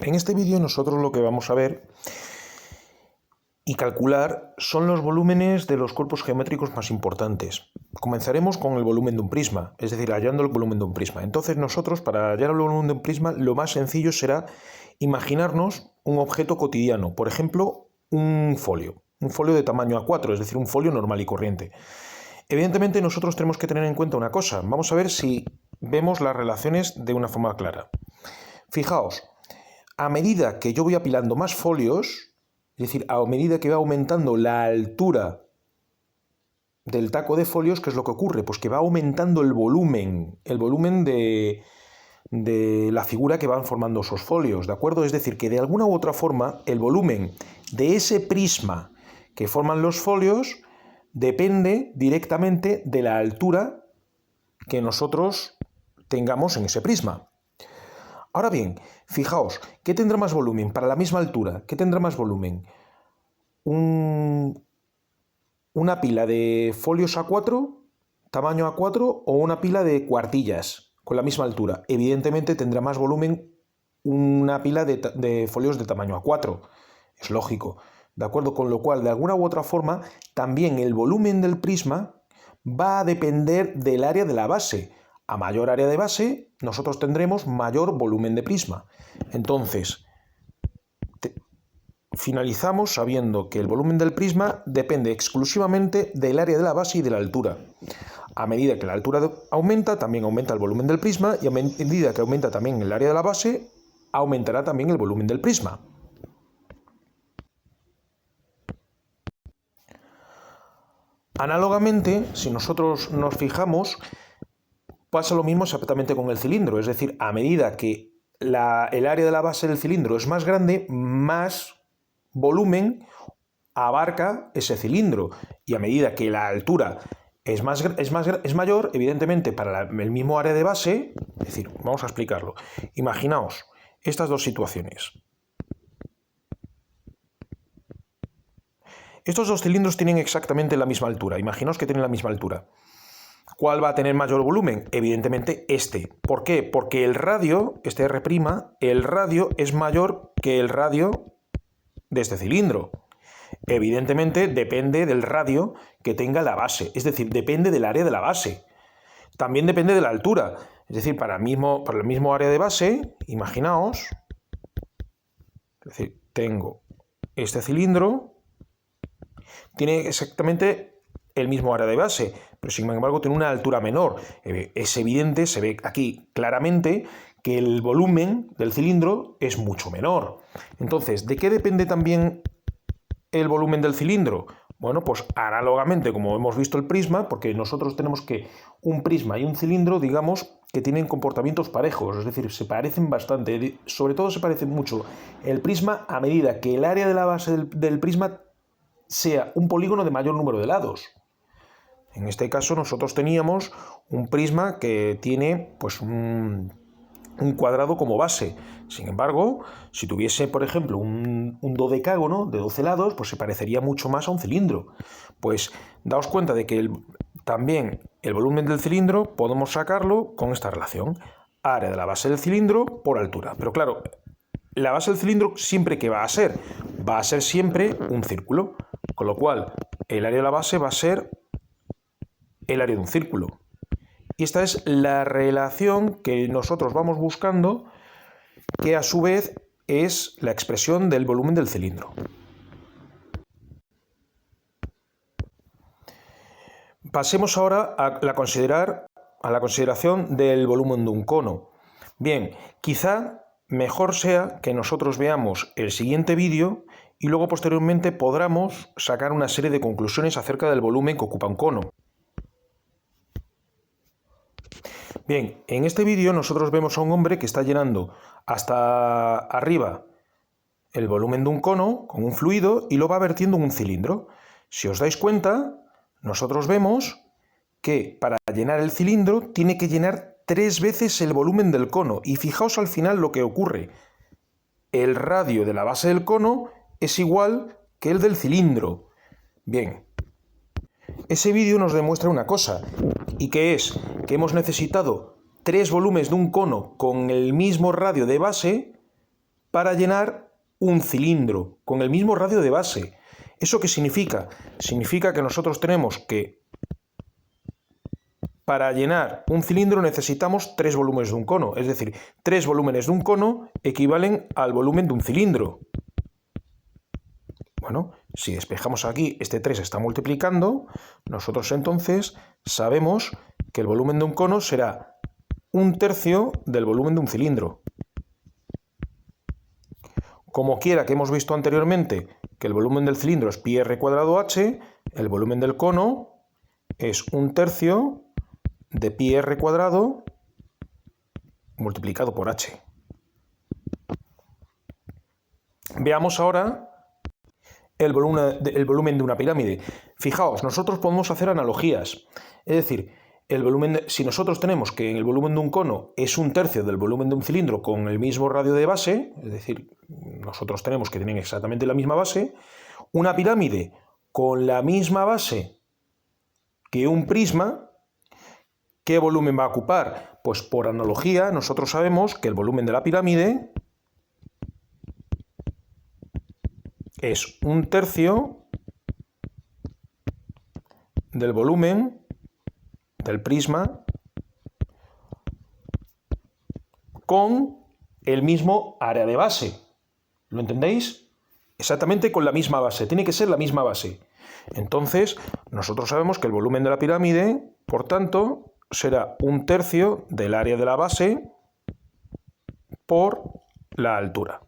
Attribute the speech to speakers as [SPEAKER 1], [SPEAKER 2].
[SPEAKER 1] En este vídeo nosotros lo que vamos a ver y calcular son los volúmenes de los cuerpos geométricos más importantes. Comenzaremos con el volumen de un prisma, es decir, hallando el volumen de un prisma. Entonces nosotros, para hallar el volumen de un prisma, lo más sencillo será imaginarnos un objeto cotidiano, por ejemplo, un folio de tamaño A4, es decir, un folio normal y corriente. Evidentemente nosotros tenemos que tener en cuenta una cosa. Vamos a ver si vemos las relaciones de una forma clara. Fijaos, a medida que yo voy apilando más folios, es decir, a medida que va aumentando la altura del taco de folios, ¿qué es lo que ocurre? Pues que va aumentando el volumen de la figura que van formando esos folios, ¿de acuerdo? Es decir, que de alguna u otra forma el volumen de ese prisma que forman los folios depende directamente de la altura que nosotros tengamos en ese prisma. Ahora bien, fijaos, ¿qué tendrá más volumen? Para la misma altura, ¿qué tendrá más volumen? ¿Una pila de folios A4, tamaño A4, o una pila de cuartillas con la misma altura? Evidentemente tendrá más volumen una pila de folios de tamaño A4. Es lógico, ¿de acuerdo? Con lo cual, de alguna u otra forma, también el volumen del prisma va a depender del área de la base. A mayor área de base, nosotros tendremos mayor volumen de prisma. Entonces, finalizamos sabiendo que el volumen del prisma depende exclusivamente del área de la base y de la altura. A medida que la altura aumenta, también aumenta el volumen del prisma, y a medida que aumenta también el área de la base, aumentará también el volumen del prisma. Análogamente, si nosotros nos fijamos, pasa lo mismo exactamente con el cilindro, es decir, a medida que el área de la base del cilindro es más grande, más volumen abarca ese cilindro, y a medida que la altura es mayor, evidentemente para el mismo área de base, es decir, vamos a explicarlo. Imaginaos estas dos situaciones. Estos dos cilindros tienen exactamente la misma altura. Imaginaos que tienen la misma altura. ¿Cuál va a tener mayor volumen? Evidentemente este. ¿Por qué? Porque el radio, este R', el radio es mayor que el radio de este cilindro. Evidentemente depende del radio que tenga la base, es decir, depende del área de la base. También depende de la altura, es decir, para el mismo área de base, imaginaos, es decir, tengo este cilindro, tiene exactamente el mismo área de base, pero sin embargo tiene una altura menor. Es evidente, se ve aquí claramente que el volumen del cilindro es mucho menor. Entonces, ¿de qué depende también el volumen del cilindro? Bueno, pues análogamente, como hemos visto el prisma, porque nosotros tenemos que un prisma y un cilindro, digamos, que tienen comportamientos parejos, es decir, se parecen bastante, sobre todo se parecen mucho el prisma a medida que el área de la base del prisma sea un polígono de mayor número de lados. En este caso nosotros teníamos un prisma que tiene pues un cuadrado como base. Sin embargo, si tuviese, por ejemplo, un dodecágono de 12 lados, pues se parecería mucho más a un cilindro. Pues daos cuenta de que también el volumen del cilindro podemos sacarlo con esta relación. Área de la base del cilindro por altura. Pero claro, la base del cilindro siempre que va a ser siempre un círculo. Con lo cual, el área de la base va a ser el área de un círculo. Y esta es la relación que nosotros vamos buscando, que a su vez es la expresión del volumen del cilindro. Pasemos ahora a la consideración del volumen de un cono. Bien, quizá mejor sea que nosotros veamos el siguiente vídeo y luego posteriormente podamos sacar una serie de conclusiones acerca del volumen que ocupa un cono. Bien, en este vídeo nosotros vemos a un hombre que está llenando hasta arriba el volumen de un cono con un fluido y lo va vertiendo en un cilindro. Si os dais cuenta, nosotros vemos que para llenar el cilindro tiene que llenar 3 veces el volumen del cono. Y fijaos al final lo que ocurre. El radio de la base del cono es igual que el del cilindro. Bien, ese vídeo nos demuestra una cosa, y que es que hemos necesitado 3 volúmenes de un cono con el mismo radio de base para llenar un cilindro con el mismo radio de base. ¿Eso qué significa? Significa que nosotros tenemos que, para llenar un cilindro necesitamos 3 volúmenes de un cono, es decir, 3 volúmenes de un cono equivalen al volumen de un cilindro. Bueno, si despejamos aquí, este 3 está multiplicando, nosotros entonces sabemos que el volumen de un cono será 1/3 del volumen de un cilindro. Como quiera que hemos visto anteriormente que el volumen del cilindro es pi r cuadrado h, el volumen del cono es 1/3 de pi r cuadrado multiplicado por h. Veamos ahora el volumen de una pirámide. Fijaos, nosotros podemos hacer analogías. Es decir, si nosotros tenemos que el volumen de un cono es 1/3 del volumen de un cilindro con el mismo radio de base, es decir, nosotros tenemos que tener exactamente la misma base, una pirámide con la misma base que un prisma, ¿qué volumen va a ocupar? Pues por analogía, nosotros sabemos que el volumen de la pirámide es 1/3 del volumen del prisma con el mismo área de base. ¿Lo entendéis? Exactamente con la misma base. Tiene que ser la misma base. Entonces, nosotros sabemos que el volumen de la pirámide, por tanto, será 1/3 del área de la base por la altura.